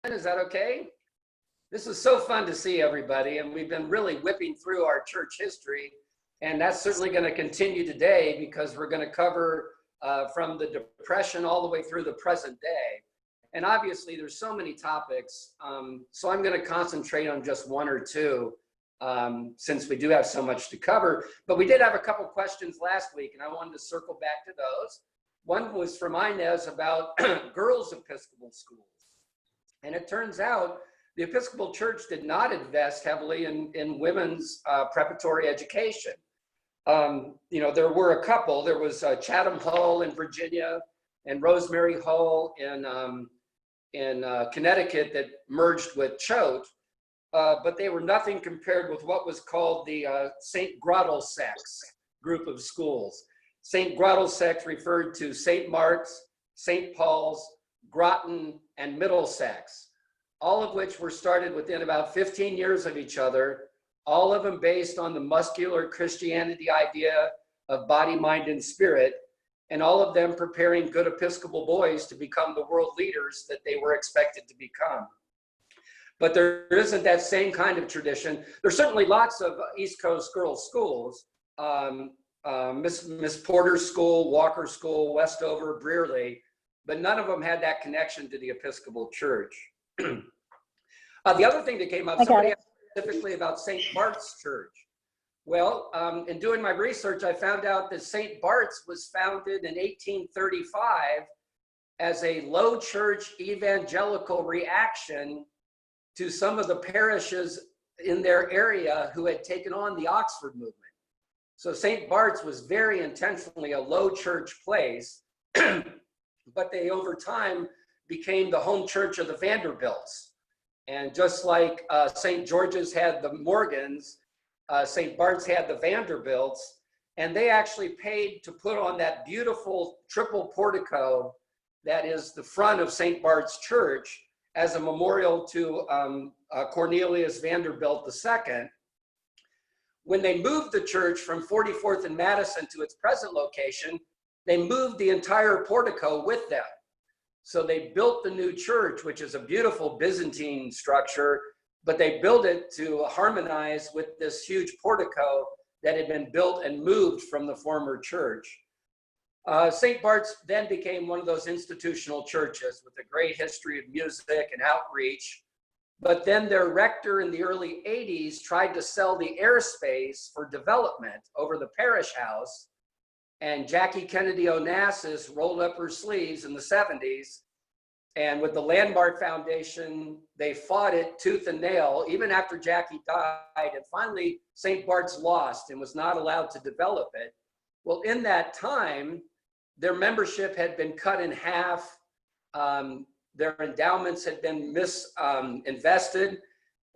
Is that okay? This is so fun to see everybody, and we've been really whipping through our church history, and that's certainly going to continue today because we're going to cover from the Depression all the way through the present day. And obviously there's so many topics, so I'm going to concentrate on just one or two since we do have so much to cover. But we did have a couple questions last week, and I wanted to circle back to those. One was from Inez about girls' Episcopal schools. And it turns out the Episcopal Church did not invest heavily in women's preparatory education. There were a couple. There was Chatham Hall in Virginia and Rosemary Hall in Connecticut that merged with Choate, but they were nothing compared with what was called the St. Grottlesex group of schools. St. Grottlesex referred to St. Mark's, St. Paul's, Groton, and Middlesex, all of which were started within about 15 years of each other, all of them based on the muscular Christianity idea of body, mind, and spirit, and all of them preparing good Episcopal boys to become the world leaders that they were expected to become. But there isn't that same kind of tradition. There's certainly lots of East Coast girls' schools, Miss Porter's School, Walker School, Westover, Brearley, but none of them had that connection to the Episcopal Church. The other thing that came up, somebody asked specifically about St. Bart's Church. Well, in doing my research, I found out that St. Bart's was founded in 1835 as a low church evangelical reaction to some of the parishes in their area who had taken on the Oxford movement. So St. Bart's was very intentionally a low church place, but they over time became the home church of the Vanderbilts. And just like St. George's had the Morgans, St. Bart's had the Vanderbilts, and they actually paid to put on that beautiful triple portico that is the front of St. Bart's Church as a memorial to Cornelius Vanderbilt II. When they moved the church from 44th and Madison to its present location, they moved the entire portico with them. So they built the new church, which is a beautiful Byzantine structure, but they built it to harmonize with this huge portico that had been built and moved from the former church. St. Bart's then became one of those institutional churches with a great history of music and outreach. But then their rector in the early 80s tried to sell the airspace for development over the parish house. And Jackie Kennedy Onassis rolled up her sleeves in the 70s. And with the Landmark Foundation, they fought it tooth and nail, even after Jackie died. And finally, St. Bart's lost and was not allowed to develop it. Well, in that time, their membership had been cut in half. Their endowments had been misinvested.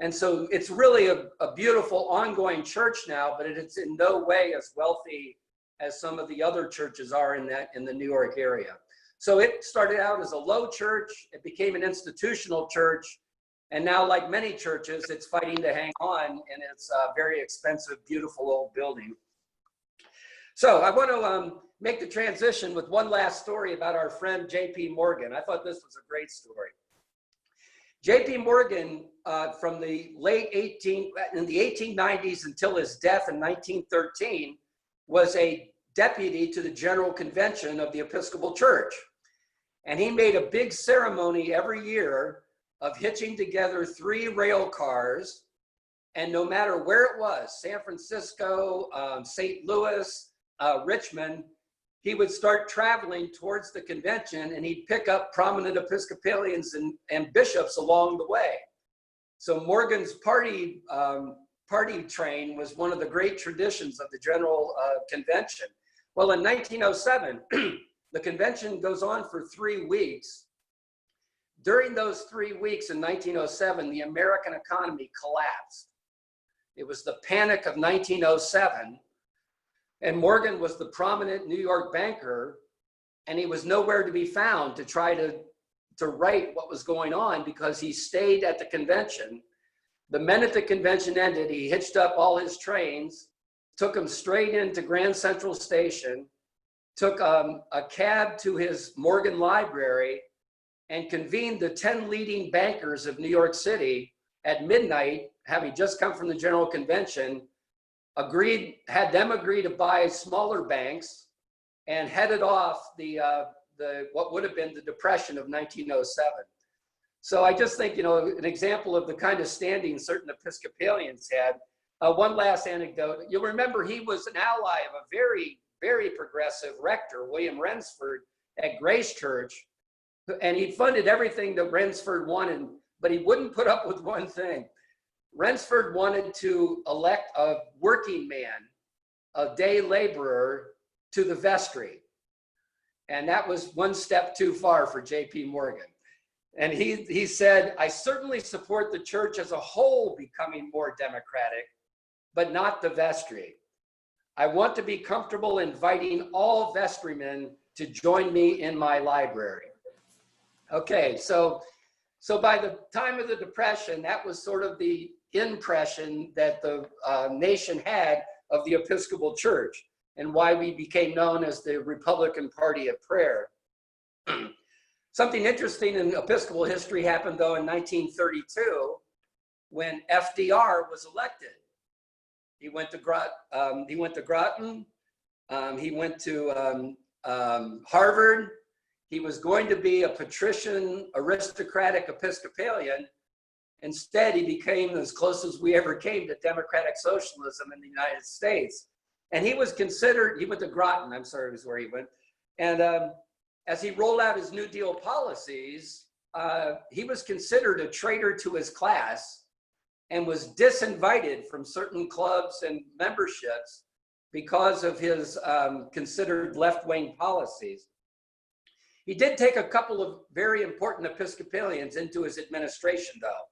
And so it's really a beautiful ongoing church now, but it's in no way as wealthy as some of the other churches are in the New York area. So it started out as a low church, it became an institutional church, and now, like many churches, it's fighting to hang on in its very expensive, beautiful old building. So I want to make the transition with one last story about our friend J.P. Morgan. I thought this was a great story. J.P. Morgan, from the in the 1890s until his death in 1913, was a deputy to the General Convention of the Episcopal Church. And he made a big ceremony every year of hitching together 3 rail cars. And no matter where it was, San Francisco, St. Louis, Richmond, he would start traveling towards the convention, and he'd pick up prominent Episcopalians and bishops along the way. So Morgan's party train was one of the great traditions of the General Convention. Well, in 1907, the convention goes on for 3 weeks. During those 3 weeks in 1907, the American economy collapsed. It was the panic of 1907, and Morgan was the prominent New York banker, and he was nowhere to be found to try to write what was going on because he stayed at the convention. The minute the convention ended, he hitched up all his trains, took them straight into Grand Central Station, took a cab to his Morgan Library, and convened the 10 leading bankers of New York City at midnight, having just come from the General Convention, had them agree to buy smaller banks, and headed off what would have been the Depression of 1907. So I just think, an example of the kind of standing certain Episcopalians had. One last anecdote. You'll remember he was an ally of a very, very progressive rector, William Rensford, at Grace Church, and he funded everything that Rensford wanted, but he wouldn't put up with one thing. Rensford wanted to elect a working man, a day laborer, to the vestry. And that was one step too far for J.P. Morgan. And he said, I certainly support the church as a whole becoming more democratic, but not the vestry. I want to be comfortable inviting all vestrymen to join me in my library. Okay, so by the time of the Depression, that was sort of the impression that the nation had of the Episcopal Church and why we became known as the Republican Party of Prayer. Something interesting in Episcopal history happened, though, in 1932 when FDR was elected. He went to Groton. He went to Harvard. He was going to be a patrician, aristocratic Episcopalian. Instead, he became as close as we ever came to democratic socialism in the United States. And he was considered, he went to Groton, I'm sorry, was where he went. And as he rolled out his New Deal policies, he was considered a traitor to his class and was disinvited from certain clubs and memberships because of his considered left-wing policies. He did take a couple of very important Episcopalians into his administration, though.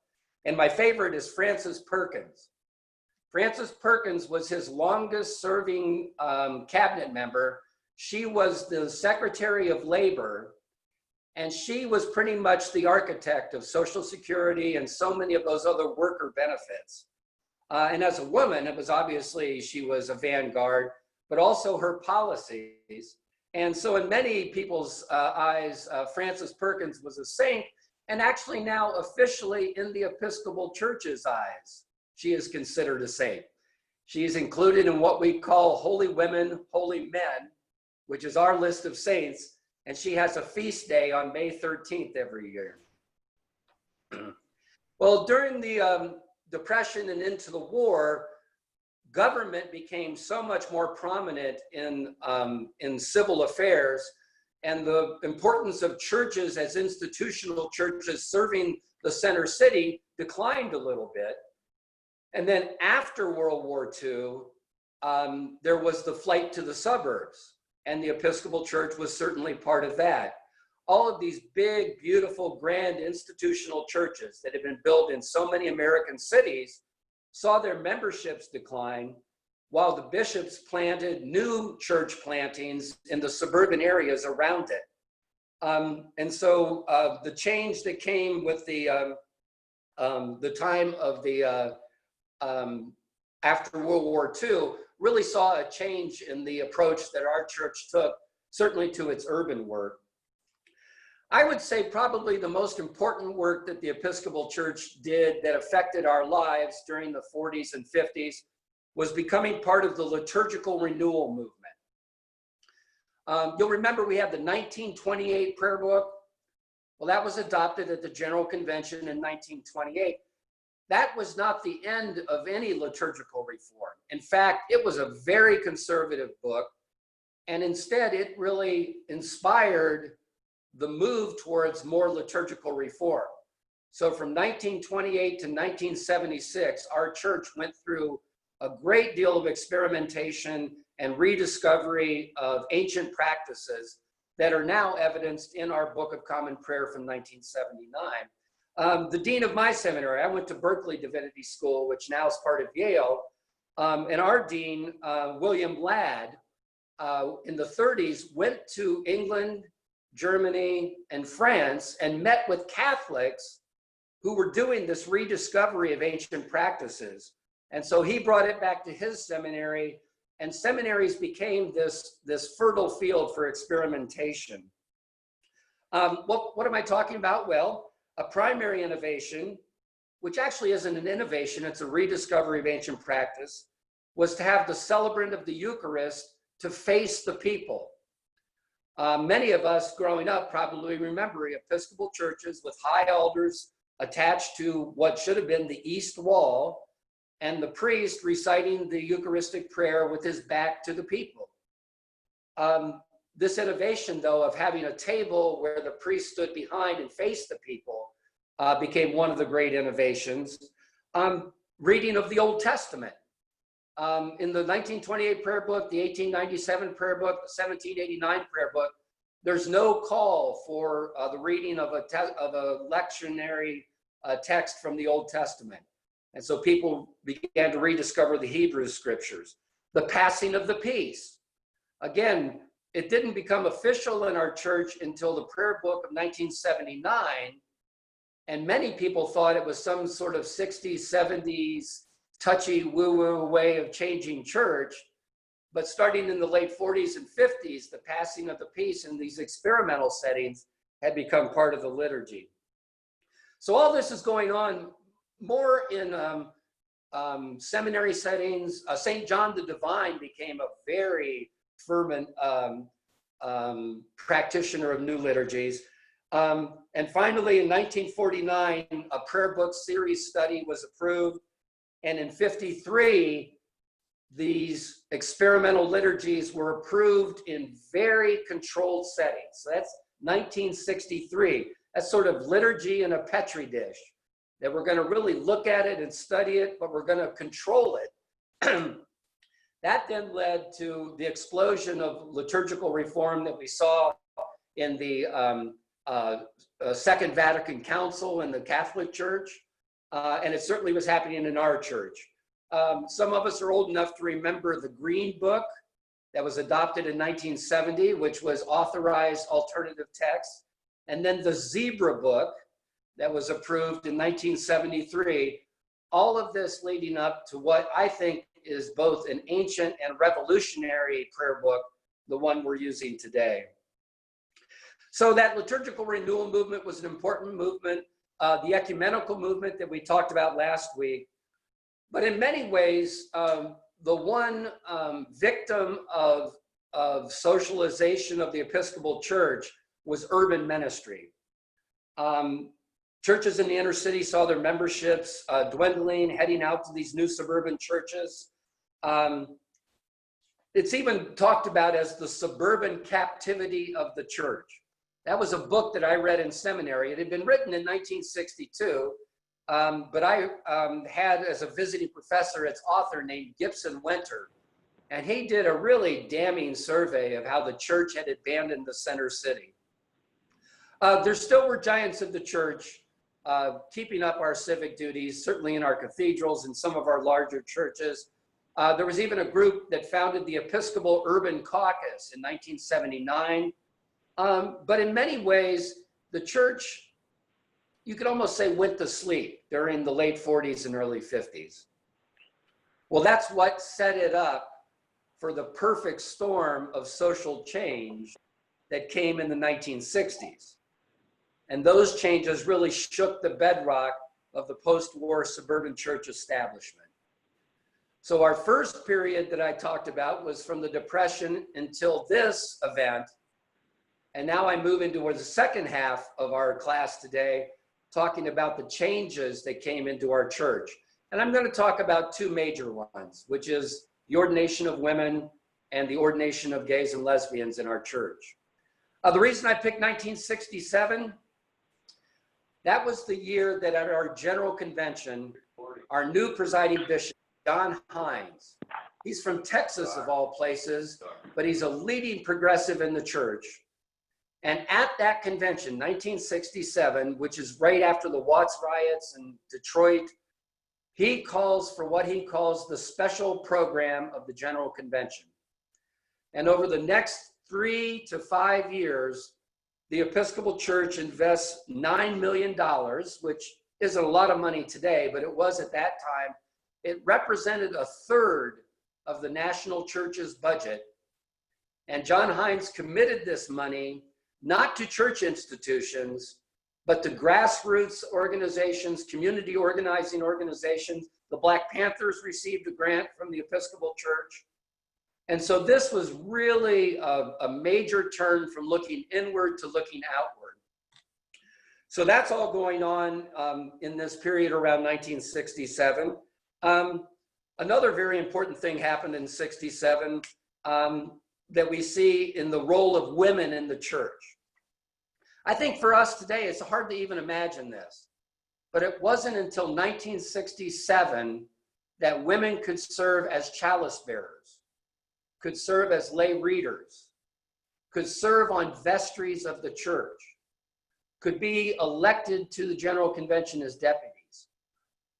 And my favorite is Frances Perkins. Frances Perkins was his longest serving cabinet member. She was the Secretary of Labor, and she was pretty much the architect of Social Security and so many of those other worker benefits. And as a woman, it was obviously she was a vanguard, but also her policies. And so in many people's eyes, Frances Perkins was a saint, and actually now officially in the Episcopal Church's eyes, she is considered a saint. She is included in what we call Holy Women, Holy Men, which is our list of saints, and she has a feast day on May 13th every year. Well, during the Depression and into the war, government became so much more prominent in civil affairs, and the importance of churches as institutional churches serving the center city declined a little bit. And then after World War II, there was the flight to the suburbs, and the Episcopal Church was certainly part of that. All of these big, beautiful, grand institutional churches that had been built in so many American cities saw their memberships decline, while the bishops planted new church plantings in the suburban areas around it. And so the change that came with the time of the after World War II really saw a change in the approach that our church took, certainly to its urban work. I would say probably the most important work that the Episcopal Church did that affected our lives during the 40s and 50s was becoming part of the liturgical renewal movement. You'll remember we had the 1928 prayer book. Well, that was adopted at the General Convention in 1928. That was not the end of any liturgical reform. In fact, it was a very conservative book, and instead it really inspired the move towards more liturgical reform. So from 1928 to 1976, our church went through a great deal of experimentation and rediscovery of ancient practices that are now evidenced in our Book of Common Prayer from 1979. The dean of my seminary, I went to Berkeley Divinity School, which now is part of Yale, and our dean, William Ladd, in the 30s, went to England, Germany, and France and met with Catholics who were doing this rediscovery of ancient practices. And so he brought it back to his seminary, and seminaries became this fertile field for experimentation. What am I talking about? Well, a primary innovation, which actually isn't an innovation, it's a rediscovery of ancient practice, was to have the celebrant of the Eucharist to face the people. Many of us growing up probably remember Episcopal churches with high altars attached to what should have been the east wall, and the priest reciting the Eucharistic prayer with his back to the people. This innovation, though, of having a table where the priest stood behind and faced the people became one of the great innovations. Reading of the Old Testament. In the 1928 prayer book, the 1897 prayer book, the 1789 prayer book, there's no call for the reading of a lectionary text from the Old Testament. And so people began to rediscover the Hebrew scriptures. The passing of the peace. Again, it didn't become official in our church until the prayer book of 1979. And many people thought it was some sort of 60s, 70s, touchy woo-woo way of changing church. But starting in the late 40s and 50s, the passing of the peace in these experimental settings had become part of the liturgy. So all this is going on more in seminary settings. St. John the Divine became a very fervent practitioner of new liturgies. And finally, in 1949, a prayer book series study was approved. And in 53, these experimental liturgies were approved in very controlled settings. So that's 1963. That's sort of liturgy in a Petri dish, that we're going to really look at it and study it, but we're going to control it. That then led to the explosion of liturgical reform that we saw in the Second Vatican Council in the Catholic Church. And it certainly was happening in our church. Some of us are old enough to remember the Green Book that was adopted in 1970, which was authorized alternative text. And then the Zebra Book that was approved in 1973. All of this leading up to what I think is both an ancient and revolutionary prayer book, the one we're using today. So that liturgical renewal movement was an important movement. The ecumenical movement that we talked about last week. But in many ways, the one victim of socialization of the Episcopal Church was urban ministry. Churches in the inner city saw their memberships dwindling, heading out to these new suburban churches. It's even talked about as the suburban captivity of the church. That was a book that I read in seminary. It had been written in 1962, but I had as a visiting professor its author named Gibson Winter. And he did a really damning survey of how the church had abandoned the center city. There still were giants of the church keeping up our civic duties, certainly in our cathedrals and some of our larger churches. There was even a group that founded the Episcopal Urban Caucus in 1979. But in many ways, the church, you could almost say, went to sleep during the late 40s and early 50s. Well, that's what set it up for the perfect storm of social change that came in the 1960s. And those changes really shook the bedrock of the post-war suburban church establishment. So our first period that I talked about was from the Depression until this event. And now I move into the second half of our class today, talking about the changes that came into our church. And I'm going to talk about two major ones, which is the ordination of women and the ordination of gays and lesbians in our church. The reason I picked 1967, that was the year that at our general convention, our new presiding bishop, John Hines, he's from Texas of all places, but he's a leading progressive in the church. And at that convention, 1967, which is right after the Watts riots in Detroit, he calls for what he calls the special program of the General Convention. And over the next 3 to 5 years, the Episcopal Church invests $9 million, which isn't a lot of money today, but it was at that time. It represented a third of the national church's budget. And John Hines committed this money not to church institutions, but to grassroots organizations, community organizing organizations. The Black Panthers received a grant from the Episcopal Church. And so this was really a major turn from looking inward to looking outward. So that's all going on in this period around 1967. Another very important thing happened in 67 that we see in the role of women in the church. I think for us today, it's hard to even imagine this, but it wasn't until 1967 that women could serve as chalice bearers, could serve as lay readers, could serve on vestries of the church, could be elected to the General Convention as deputies.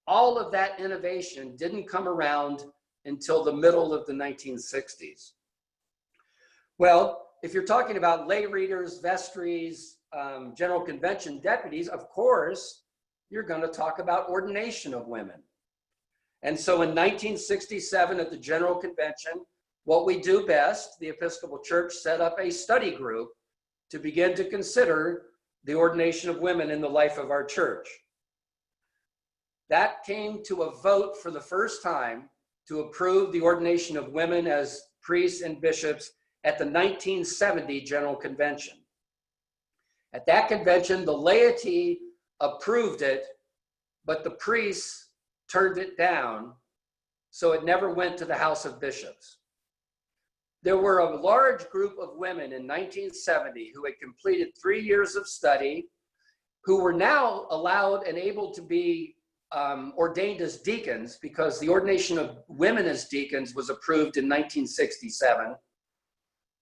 All of that innovation didn't come around until the middle of the 1960s. Well, if you're talking about lay readers, vestries, General Convention deputies, of course, you're going to talk about ordination of women. And so in 1967 at the General Convention, what we do best, the Episcopal Church set up a study group to begin to consider the ordination of women in the life of our church. That came to a vote for the first time to approve the ordination of women as priests and bishops at the 1970 General Convention. At that convention, the laity approved it, but the priests turned it down, so it never went to the House of Bishops. There were a large group of women in 1970 who had completed 3 years of study, who were now allowed and able to be ordained as deacons, because the ordination of women as deacons was approved in 1967.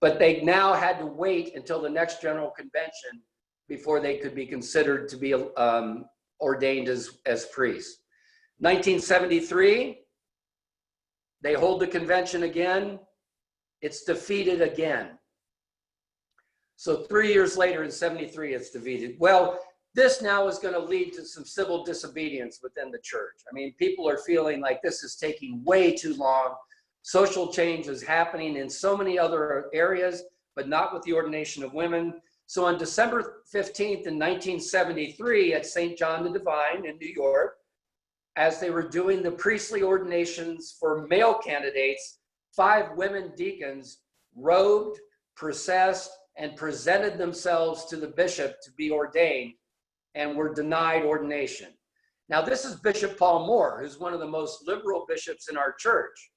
But they now had to wait until the next General Convention before they could be considered to be ordained as priests. 1973, they hold the convention again. It's defeated again. So 3 years later in 73, it's defeated. Well, this now is going to lead to some civil disobedience within the church. I mean, people are feeling like this is taking way too long. Social change is happening in so many other areas, but not with the ordination of women. So on December 15th in 1973 at St. John the Divine in New York, as they were doing the priestly ordinations for male candidates, 5 women deacons robed, processed, and presented themselves to the bishop to be ordained and were denied ordination. Now, this is Bishop Paul Moore, who's one of the most liberal bishops in our church,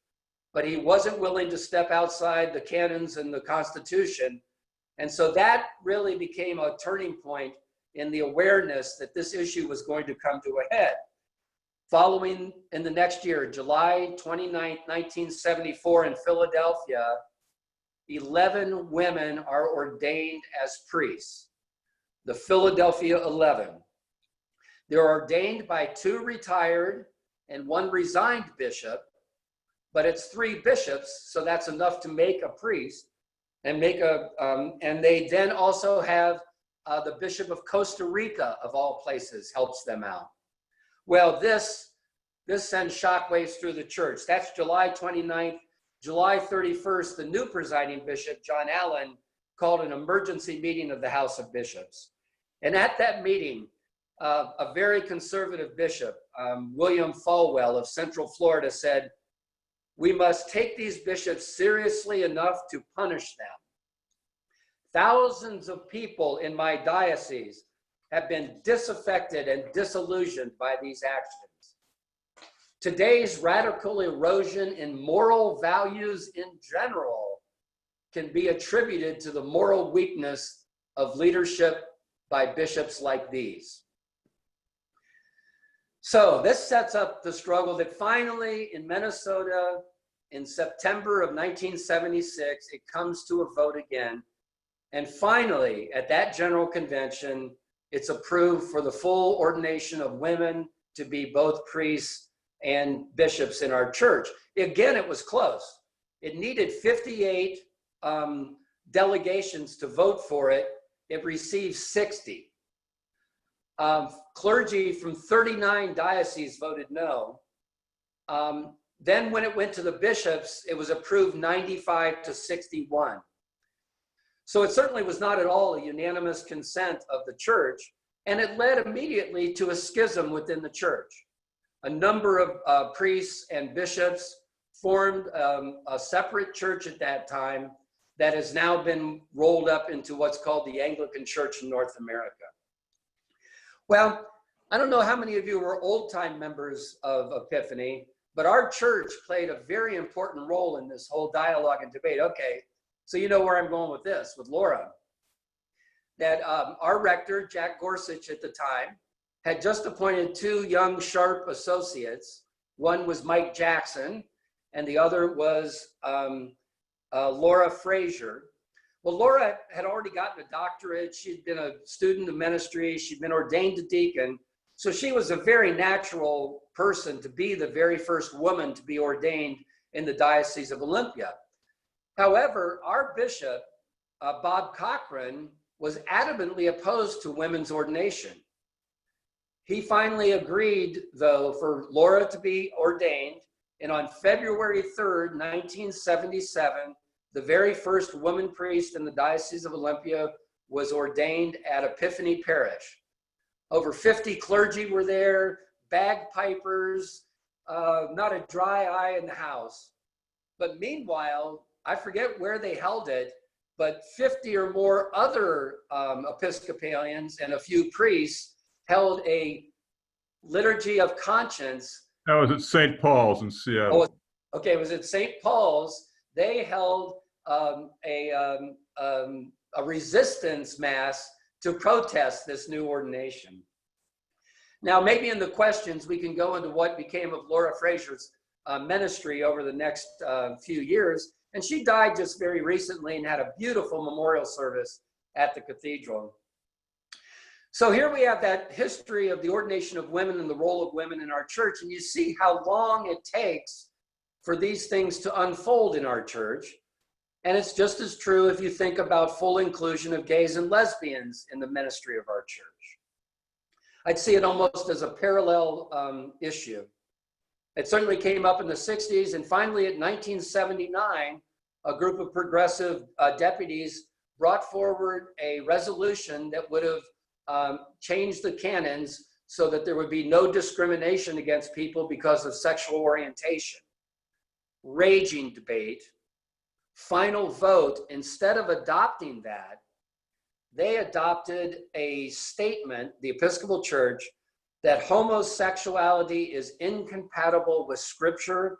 but he wasn't willing to step outside the canons and the Constitution. And so that really became a turning point in the awareness that this issue was going to come to a head. Following in the next year, July 29, 1974 in Philadelphia, 11 women are ordained as priests. The Philadelphia 11. They're ordained by 2 retired and 1 resigned bishop, but it's 3 bishops, so that's enough to make a priest. And and they then also have the Bishop of Costa Rica, of all places, helps them out. Well, this sends shockwaves through the church. That's July 29th. July 31st, the new presiding bishop, John Allen, called an emergency meeting of the House of Bishops. And at that meeting, a very conservative bishop, William Falwell of Central Florida, said, "We must take these bishops seriously enough to punish them. Thousands of people in my diocese have been disaffected and disillusioned by these actions. Today's radical erosion in moral values in general can be attributed to the moral weakness of leadership by bishops like these." So this sets up the struggle that finally in Minnesota in September of 1976, it comes to a vote again. And finally, at that General Convention, it's approved for the full ordination of women to be both priests and bishops in our church. Again, it was close. It needed 58 delegations to vote for it. It received 60. Clergy from 39 dioceses voted no. Then when it went to the bishops, it was approved 95 to 61. So it certainly was not at all a unanimous consent of the church, and it led immediately to a schism within the church. A number of priests and bishops formed a separate church at that time that has now been rolled up into what's called the Anglican Church in North America. Well, I don't know how many of you were old-time members of Epiphany, but our church played a very important role in this whole dialogue and debate. Okay, so you know where I'm going with this, with Laura. That our rector, Jack Gorsuch at the time, had just appointed two young, sharp associates. One was Mike Jackson, and the other was Laura Frazier. Well, Laura had already gotten a doctorate. She'd been a student of ministry. She'd been ordained a deacon. So she was a very natural person to be the very first woman to be ordained in the Diocese of Olympia. However, our bishop, Bob Cochran, was adamantly opposed to women's ordination. He finally agreed, though, for Laura to be ordained, and on February 3rd, 1977, the very first woman priest in the Diocese of Olympia was ordained at Epiphany Parish. Over 50 clergy were there, bagpipers, not a dry eye in the house. But meanwhile, I forget where they held it, but 50 or more other Episcopalians and a few priests held a liturgy of conscience. That was at St. Paul's in Seattle. Oh, okay, it was at St. Paul's. They held a resistance mass to protest this new ordination. Now, maybe in the questions, we can go into what became of Laura Frazier's ministry over the next few years. And she died just very recently and had a beautiful memorial service at the cathedral. So here we have that history of the ordination of women and the role of women in our church. And you see how long it takes for these things to unfold in our church. And it's just as true if you think about full inclusion of gays and lesbians in the ministry of our church. I'd see it almost as a parallel issue. It certainly came up in the 60s, and finally in 1979, a group of progressive deputies brought forward a resolution that would have changed the canons so that there would be no discrimination against people because of sexual orientation. Raging debate. Final vote, instead of adopting that, they adopted a statement, the Episcopal Church, that homosexuality is incompatible with Scripture,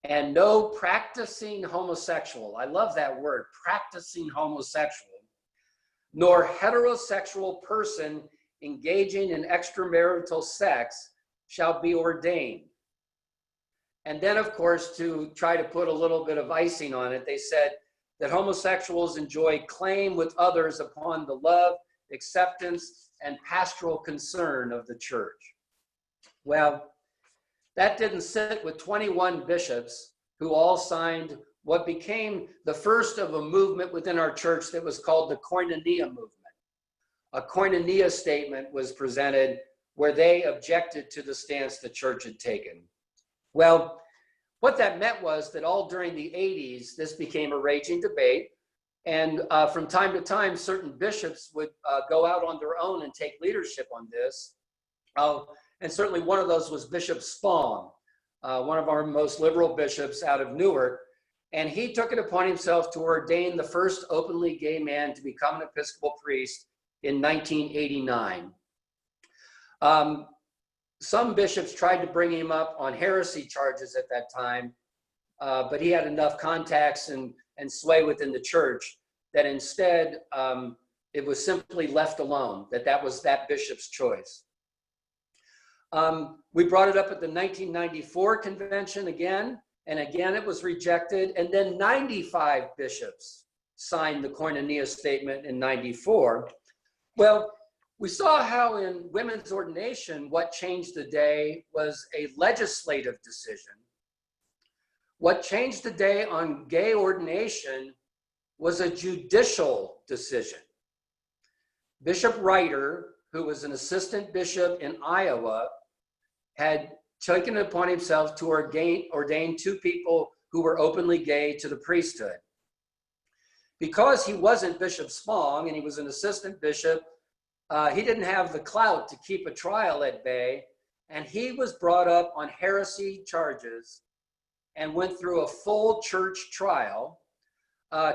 and no practicing homosexual, I love that word, practicing homosexual, nor heterosexual person engaging in extramarital sex shall be ordained. And then, of course, to try to put a little bit of icing on it, they said that homosexuals enjoy claim with others upon the love, acceptance, and pastoral concern of the church. Well, that didn't sit with 21 bishops who all signed what became the first of a movement within our church that was called the Koinonia movement. A Koinonia statement was presented where they objected to the stance the church had taken. Well, what that meant was that all during the 80s, this became a raging debate. And from time to time, certain bishops would go out on their own and take leadership on this. And certainly one of those was Bishop Spong, one of our most liberal bishops out of Newark. And he took it upon himself to ordain the first openly gay man to become an Episcopal priest in 1989. Some bishops tried to bring him up on heresy charges at that time, but he had enough contacts and sway within the church that instead it was simply left alone, that was that bishop's choice. We brought it up at the 1994 convention again, and again it was rejected, and then 95 bishops signed the Koinonia statement in 94. Well, we saw how in women's ordination, what changed the day was a legislative decision. What changed the day on gay ordination was a judicial decision. Bishop Reiter, who was an assistant bishop in Iowa, had taken it upon himself to ordain two people who were openly gay to the priesthood. because he wasn't Bishop Spong and he was an assistant bishop, he didn't have the clout to keep a trial at bay, and he was brought up on heresy charges and went through a full church trial.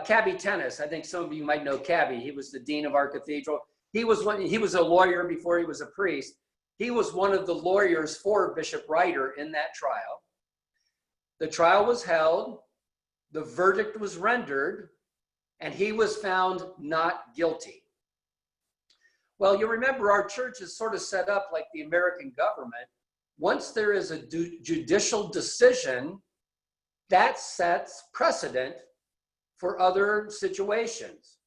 Cabby Tennis, I think some of you might know Cabby. He was the dean of our cathedral. He was a lawyer before he was a priest. He was one of the lawyers for Bishop Ryder in that trial. The trial was held, the verdict was rendered, and he was found not guilty. Well, you remember our church is sort of set up like the American government. Once there is a judicial decision, that sets precedent for other situations.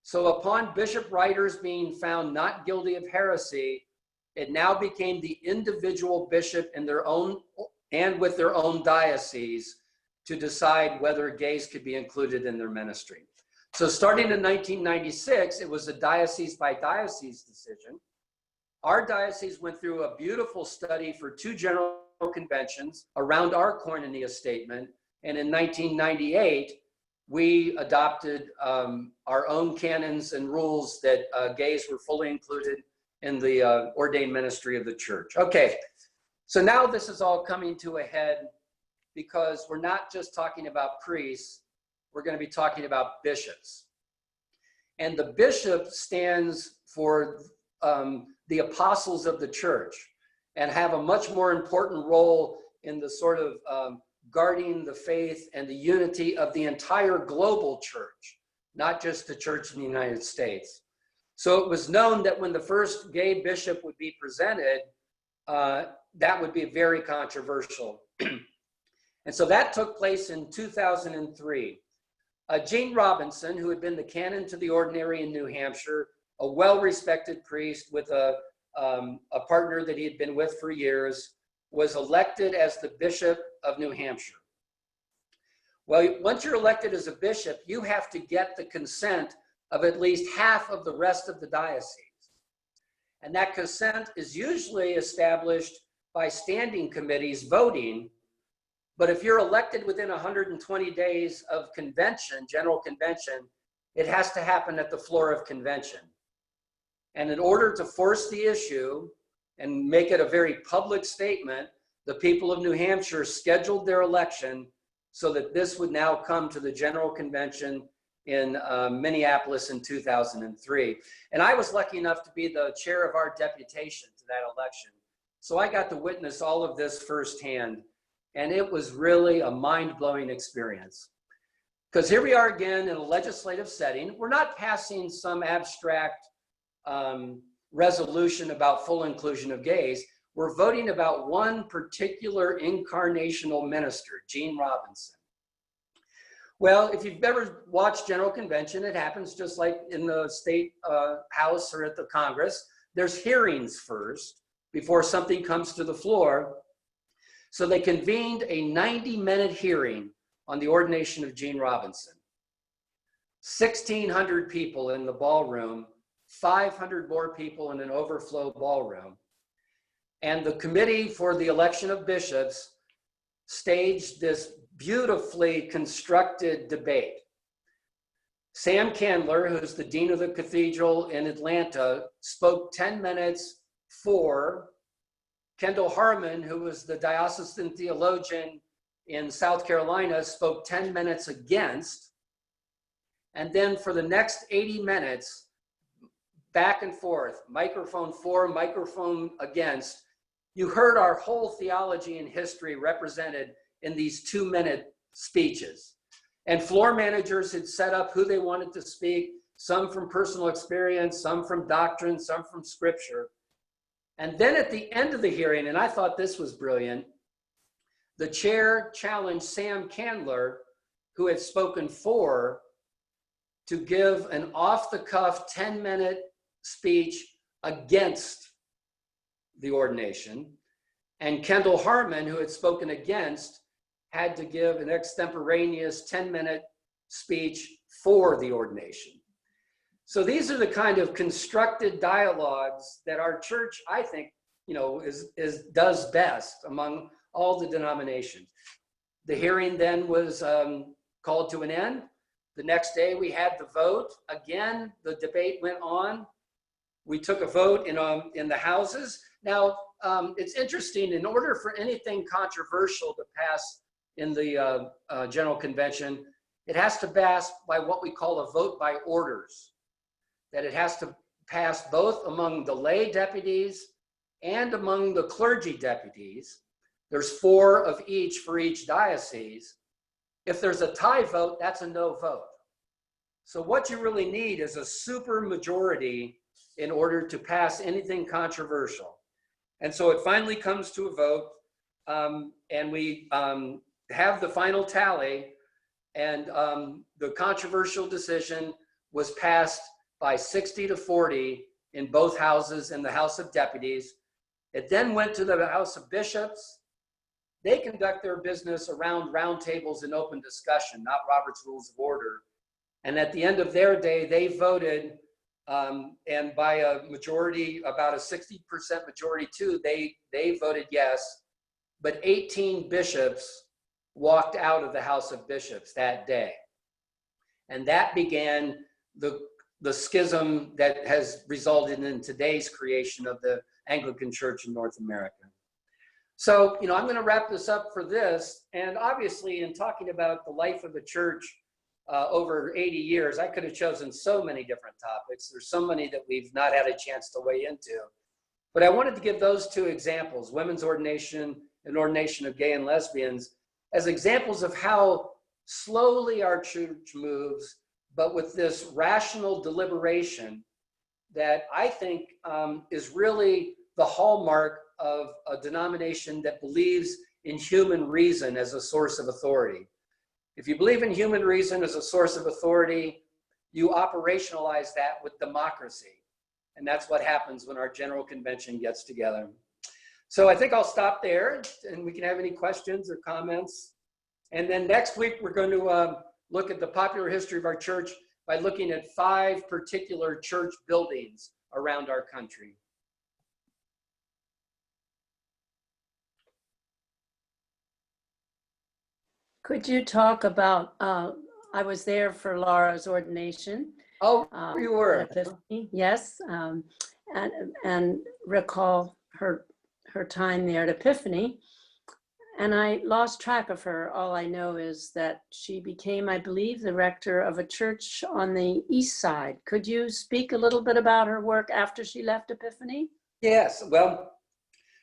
So upon Bishop Ryder's being found not guilty of heresy, it now became the individual bishop in their own and with their own diocese to decide whether gays could be included in their ministry. So starting in 1996, it was a diocese by diocese decision. Our diocese went through a beautiful study for 2 general conventions around our Koinonia statement. And in 1998, we adopted our own canons and rules that gays were fully included in the ordained ministry of the church. Okay, so now this is all coming to a head because we're not just talking about priests, we're going to be talking about bishops. And the bishop stands for the apostles of the church and have a much more important role in the sort of guarding the faith and the unity of the entire global church, not just the church in the United States. So it was known that when the first gay bishop would be presented, that would be very controversial. And so that took place in 2003. Gene Robinson, who had been the canon to the ordinary in New Hampshire, a well-respected priest with a partner that he had been with for years, was elected as the Bishop of New Hampshire. Well, once you're elected as a bishop, you have to get the consent of at least half of the rest of the diocese. And that consent is usually established by standing committees voting. But if you're elected within 120 days of convention, general convention, it has to happen at the floor of convention. And in order to force the issue and make it a very public statement, the people of New Hampshire scheduled their election so that this would now come to the general convention in Minneapolis in 2003. And I was lucky enough to be the chair of our deputation to that election. So I got to witness all of this firsthand. And it was really a mind-blowing experience. Because here we are again in a legislative setting. We're not passing some abstract resolution about full inclusion of gays. We're voting about one particular incarnational minister, Gene Robinson. Well, if you've ever watched General Convention, it happens just like in the state house or at the Congress. There's hearings first before something comes to the floor. So they convened a 90-minute hearing on the ordination of Gene Robinson. 1,600 people in the ballroom, 500 more people in an overflow ballroom. And the committee for the election of bishops staged this beautifully constructed debate. Sam Candler, who's the dean of the cathedral in Atlanta, spoke 10 minutes for. Kendall Harmon, who was the diocesan theologian in South Carolina, spoke 10 minutes against. And then for the next 80 minutes, back and forth, microphone for, microphone against, you heard our whole theology and history represented in these 2-minute speeches. And floor managers had set up who they wanted to speak, some from personal experience, some from doctrine, some from scripture. And then at the end of the hearing, and I thought this was brilliant, the chair challenged Sam Candler, who had spoken for, to give an off-the-cuff 10-minute speech against the ordination. And Kendall Harmon, who had spoken against, had to give an extemporaneous 10-minute speech for the ordination. So these are the kind of constructed dialogues that our church, I think, does best among all the denominations. The hearing then was called to an end. The next day we had the vote. Again, the debate went on. We took a vote in the houses. Now, it's interesting, in order for anything controversial to pass in the General Convention, it has to pass by what we call a vote by orders, that it has to pass both among the lay deputies and among the clergy deputies. There's 4 of each for each diocese. If there's a tie vote, that's a no vote. So what you really need is a super majority in order to pass anything controversial. And so it finally comes to a vote, and we have the final tally, and the controversial decision was passed by 60-40 in both houses in the House of Deputies. It then went to the House of Bishops. They conduct their business around roundtables and open discussion, not Robert's Rules of Order. And at the end of their day, they voted, and by a majority, about a 60% majority too, they voted yes. But 18 bishops walked out of the House of Bishops that day. And that began the schism that has resulted in today's creation of the Anglican Church in North America. So, I'm going to wrap this up for this. And obviously, in talking about the life of the church over 80 years, I could have chosen so many different topics. There's so many that we've not had a chance to weigh into. But I wanted to give those 2 examples, women's ordination and ordination of gay and lesbians, as examples of how slowly our church moves, but with this rational deliberation that I think is really the hallmark of a denomination that believes in human reason as a source of authority. If you believe in human reason as a source of authority, you operationalize that with democracy. And that's what happens when our General Convention gets together. So I think I'll stop there, and we can have any questions or comments. And then next week, we're going to look at the popular history of our church by looking at 5 particular church buildings around our country. Could you talk about, I was there for Laura's ordination. Oh, you were? Epiphany, yes, and recall her time there at Epiphany. And I lost track of her. All I know is that she became, I believe, the rector of a church on the east side. Could you speak a little bit about her work after she left Epiphany? Yes, well,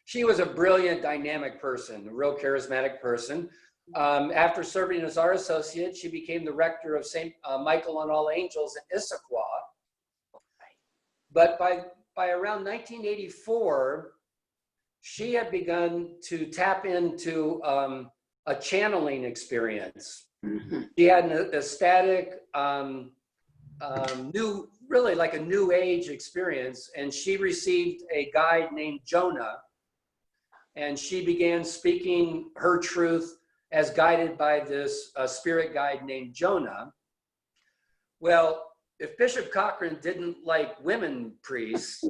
she was a brilliant, dynamic person, a real charismatic person. After serving as our associate, she became the rector of St. Michael and All Angels in Issaquah. But by around 1984, she had begun to tap into a channeling experience. Mm-hmm. She had an ecstatic, really like a new age experience, and she received a guide named Jonah, and she began speaking her truth as guided by this spirit guide named Jonah. Well, if Bishop Cochran didn't like women priests,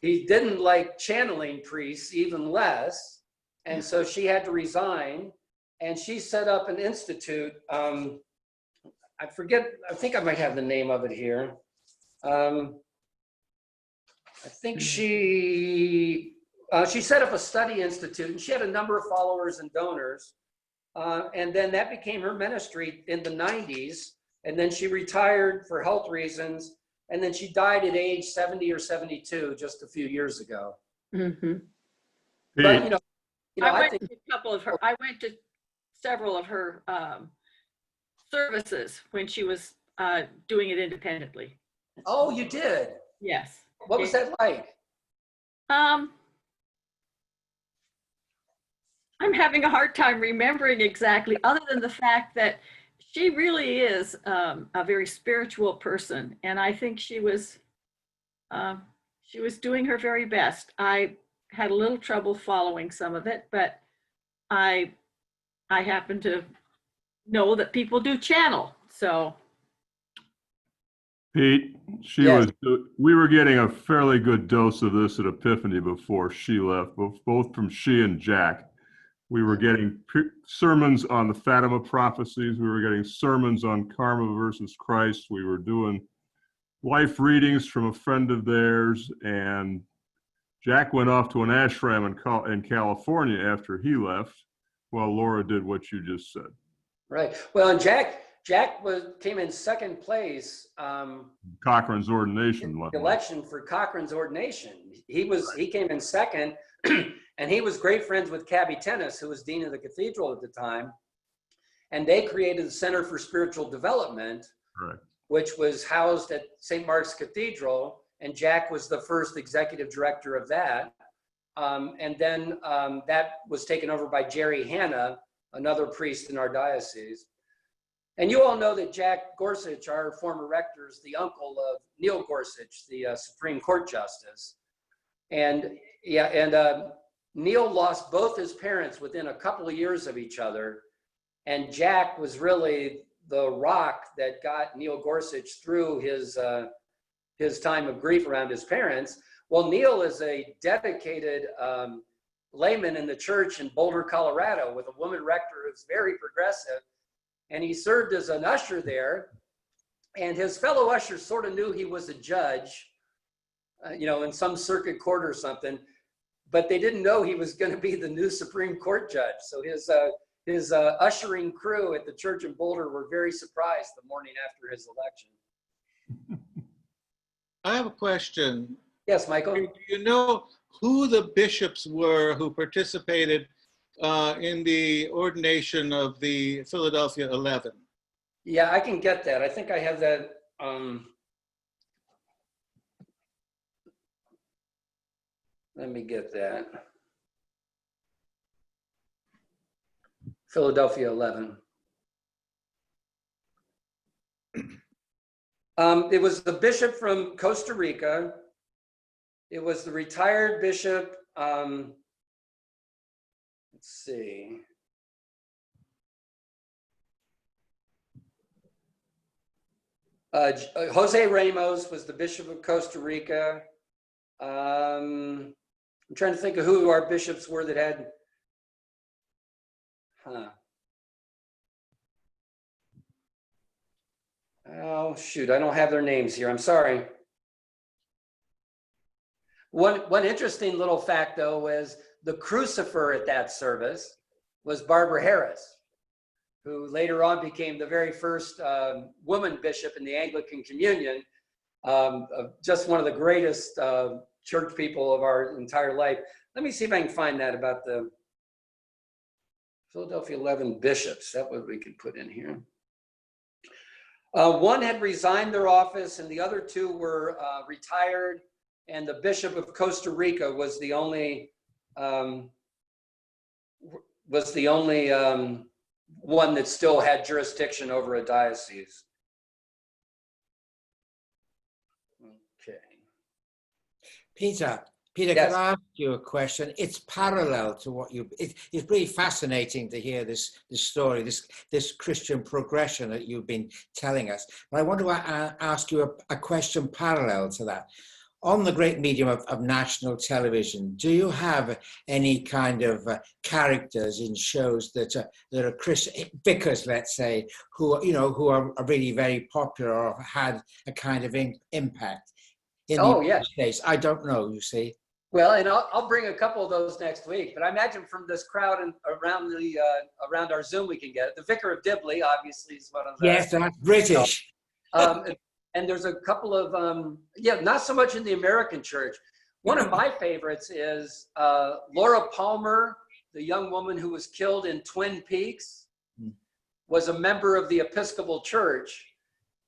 he didn't like channeling priests even less. And so she had to resign, and she set up an institute. I think I might have the name of it here. I think she set up a study institute, and she had a number of followers and donors. And then that became her ministry in the 90s. And then she retired for health reasons. And then she died at age 70 or 72 just a few years ago. Mm-hmm. But, I went to several of her services when she was doing it independently. Oh, you did? Yes. What was that like? I'm having a hard time remembering exactly, other than the fact that she really is a very spiritual person, and I think she was doing her very best. I had a little trouble following some of it, but I happen to know that people do channel, so. Pete, we were getting a fairly good dose of this at Epiphany before she left, both from she and Jack. We were getting sermons on the Fatima prophecies. We were getting sermons on karma versus Christ. We were doing life readings from a friend of theirs. And Jack went off to an ashram in California after he left, while Laura did what you just said. Right. Well, and Jack came in second place. Cochrane's ordination. Election for Cochrane's ordination. He came in second. And he was great friends with Cabby Tennis, who was dean of the cathedral at the time. And they created the Center for Spiritual Development, Correct. Which was housed at St. Mark's Cathedral. And Jack was the first executive director of that. And then that was taken over by Jerry Hanna, another priest in our diocese. And you all know that Jack Gorsuch, our former rector, is the uncle of Neil Gorsuch, the Supreme Court Justice. And Neil lost both his parents within a couple of years of each other. And Jack was really the rock that got Neil Gorsuch through his time of grief around his parents. Well, Neil is a dedicated layman in the church in Boulder, Colorado, with a woman rector who's very progressive. And he served as an usher there. And his fellow ushers sort of knew he was a judge, in some circuit court or something, but they didn't know he was going to be the new Supreme Court judge. So his ushering crew at the church in Boulder were very surprised the morning after his election. I have a question. Yes, Michael. Do you know who the bishops were who participated in the ordination of the Philadelphia 11? Yeah, I can get that. I think I have that. Let me get that. Philadelphia 11. It was the bishop from Costa Rica. It was the retired bishop. Let's see. Jose Ramos was the bishop of Costa Rica. I'm trying to think of who our bishops were that had. Oh, shoot, I don't have their names here. I'm sorry. One interesting little fact, though, was the crucifer at that service was Barbara Harris, who later on became the very first woman bishop in the Anglican Communion, just one of the greatest church people of our entire life. Let me see if I can find that about the Philadelphia 11 bishops. That's what we could put in here. One had resigned their office and the other two were retired, and the bishop of Costa Rica was the only one that still had jurisdiction over a diocese. Okay. Peter, Yes. Can I ask you a question? It's parallel to what it's really fascinating to hear this story, this Christian progression that you've been telling us. But I want to ask you a question parallel to that. On the great medium of national television, do you have any kind of characters in shows that are Christian vicars, let's say, who are really very popular or had a kind of impact in the United States? I don't know, you see. Well, and I'll bring a couple of those next week. But I imagine from this crowd and around our Zoom we can get it. The Vicar of Dibley, obviously, is one of the. Yes, that's British. And there's a couple of not so much in the American church. One of my favorites is Laura Palmer, the young woman who was killed in Twin Peaks, was a member of the Episcopal Church,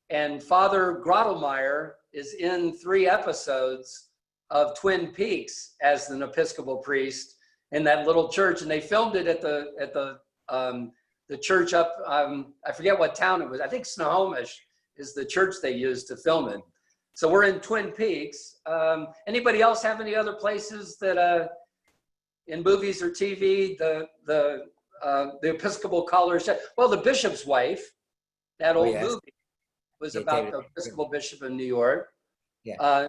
and Father Grottlemeyer is in 3 episodes of Twin Peaks as an Episcopal priest in that little church, and they filmed it at the church up. I forget what town it was. I think Snohomish is the church they used to film it. So we're in Twin Peaks. Anybody else have any other places that in movies or TV the Episcopal collar? Well, The Bishop's Wife, that old movie was about the Episcopal bishop in New York. Yeah.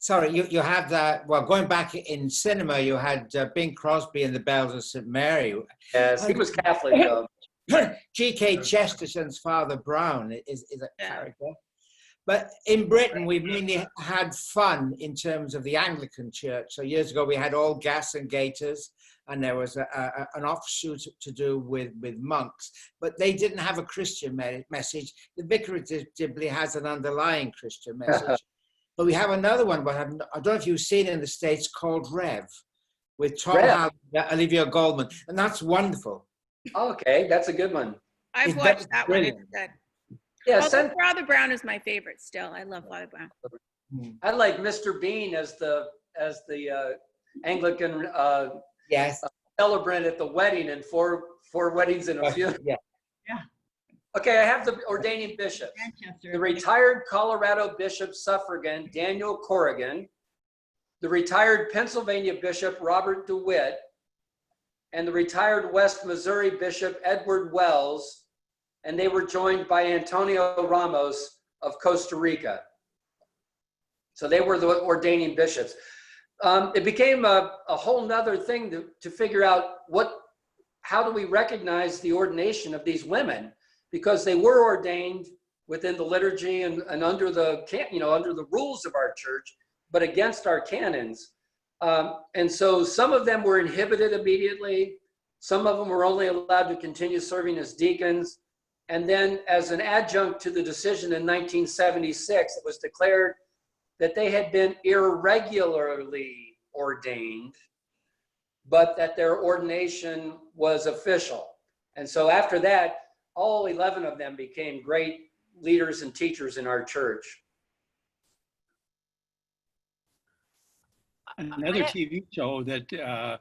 Sorry, you had that. Well, going back in cinema, you had Bing Crosby and the Bells of St. Mary. Yes, he was Catholic though. G.K. Chesterton's Father Brown is a character. But in Britain, we mainly had fun in terms of the Anglican Church. So years ago, we had all gas and gaiters, and there was an offshoot to do with monks. But they didn't have a Christian message. The vicarage typically has an underlying Christian message. But we have another one, but I don't know if you've seen it in the States, called Rev, with Tom Hanks, Olivia Goldman. And that's wonderful. Okay, that's a good one. I've watched that one. It's good. Yeah, Although Father Brown is my favorite still. I love Father Brown. I like Mr. Bean as the Anglican Yes. celebrant at the wedding and four weddings in a funeral. Yeah. Okay, I have the ordaining bishop. The retired Colorado Bishop Suffragan Daniel Corrigan, the retired Pennsylvania Bishop Robert DeWitt, and the retired West Missouri Bishop Edward Wells, and they were joined by Antonio Ramos of Costa Rica. So they were the ordaining bishops. It became a whole nother thing to figure out how do we recognize the ordination of these women, because they were ordained within the liturgy and under the rules of our church, but against our canons. And so some of them were inhibited immediately. Some of them were only allowed to continue serving as deacons. And then as an adjunct to the decision in 1976, it was declared that they had been irregularly ordained, but that their ordination was official. And so after that, all 11 of them became great leaders and teachers in our church. Another TV show that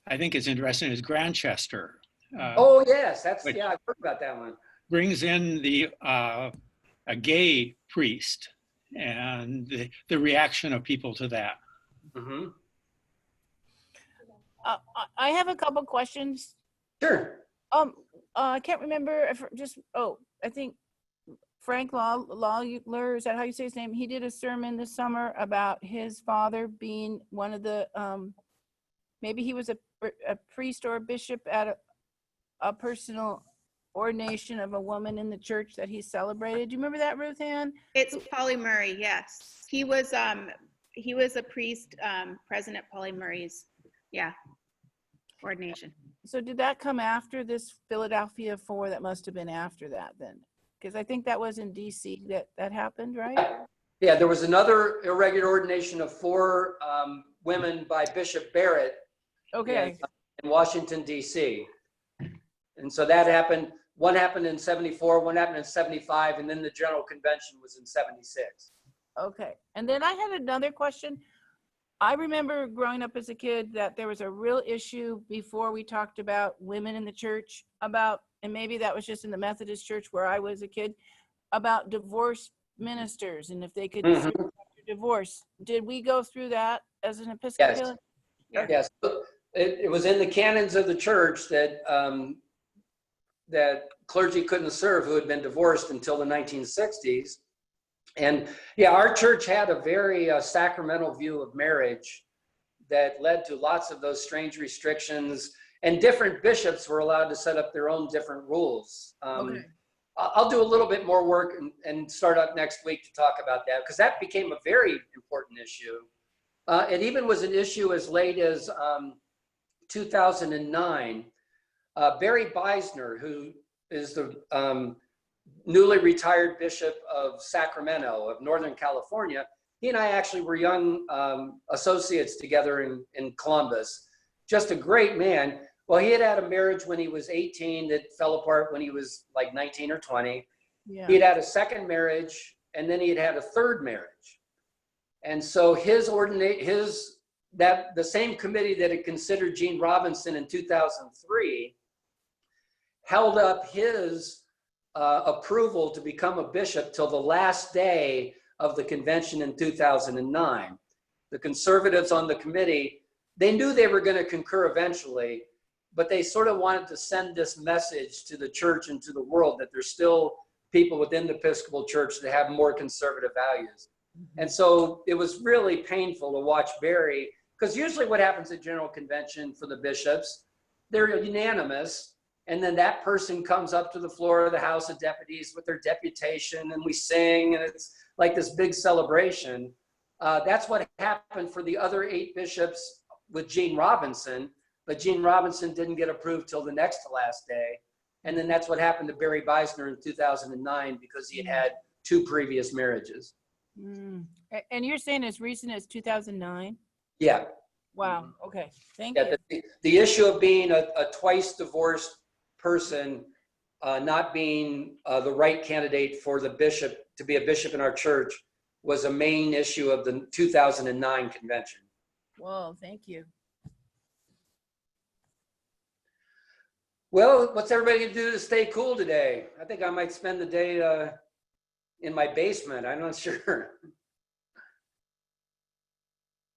I think is interesting is Grantchester. Oh yes, I've heard about that one. Brings in a gay priest and the reaction of people to that. Mm-hmm. I have a couple questions. Sure. I can't remember if I think Frank Lawler, is that how you say his name? He did a sermon this summer about his father being one of the, maybe he was a priest or a bishop at a personal ordination of a woman in the church that he celebrated. Do you remember that, Ruth Ann? It's Polly Murray. Yes, he was a priest present at Polly Murray's ordination. So did that come after this Philadelphia 4? That must have been after that then, because I think that was in DC that happened, right? Yeah, there was another irregular ordination of 4 women by Bishop Barrett. Okay. In Washington, D.C. And so that happened. One happened in 74, one happened in 75, and then the General Convention was in 76. Okay. And then I had another question. I remember growing up as a kid that there was a real issue before we talked about women in the church and maybe that was just in the Methodist church where I was a kid, about divorce ministers and if they could sue after divorce. Did we go through that as an Episcopal? Yes. It was in the canons of the church that that clergy couldn't serve who had been divorced until the 1960s. And our church had a very sacramental view of marriage that led to lots of those strange restrictions, and different bishops were allowed to set up their own different rules. Okay. I'll do a little bit more work and start up next week to talk about that, because that became a very important issue. It even was an issue as late as 2009. Barry Beisner, who is the newly retired Bishop of Sacramento of Northern California, he and I actually were young associates together in Columbus. Just a great man. Well, he had a marriage when he was 18 that fell apart when he was like 19 or 20. Yeah. He had a second marriage, and then he had a third marriage. And so the same committee that had considered Gene Robinson in 2003 held up his approval to become a bishop till the last day of the convention in 2009. The conservatives on the committee, they knew they were going to concur eventually, but they sort of wanted to send this message to the church and to the world that there's still people within the Episcopal Church that have more conservative values. And so it was really painful to watch Barry, because usually what happens at General Convention for the bishops, they're unanimous, and then that person comes up to the floor of the House of Deputies with their deputation, and we sing, and it's like this big celebration. That's what happened for the other 8 bishops with Gene Robinson, but Gene Robinson didn't get approved till the next to last day. And then that's what happened to Barry Beisner in 2009, because he had had 2 previous marriages. Mm. And you're saying as recent as 2009? Yeah. Wow. Okay. Thank Yeah, you. the issue of being a twice divorced person, not being the right candidate for the bishop to be a bishop in our church, was a main issue of the 2009 convention. Whoa. Thank you. Well, what's everybody gonna do to stay cool today? I think I might spend the day in my basement. I'm not sure.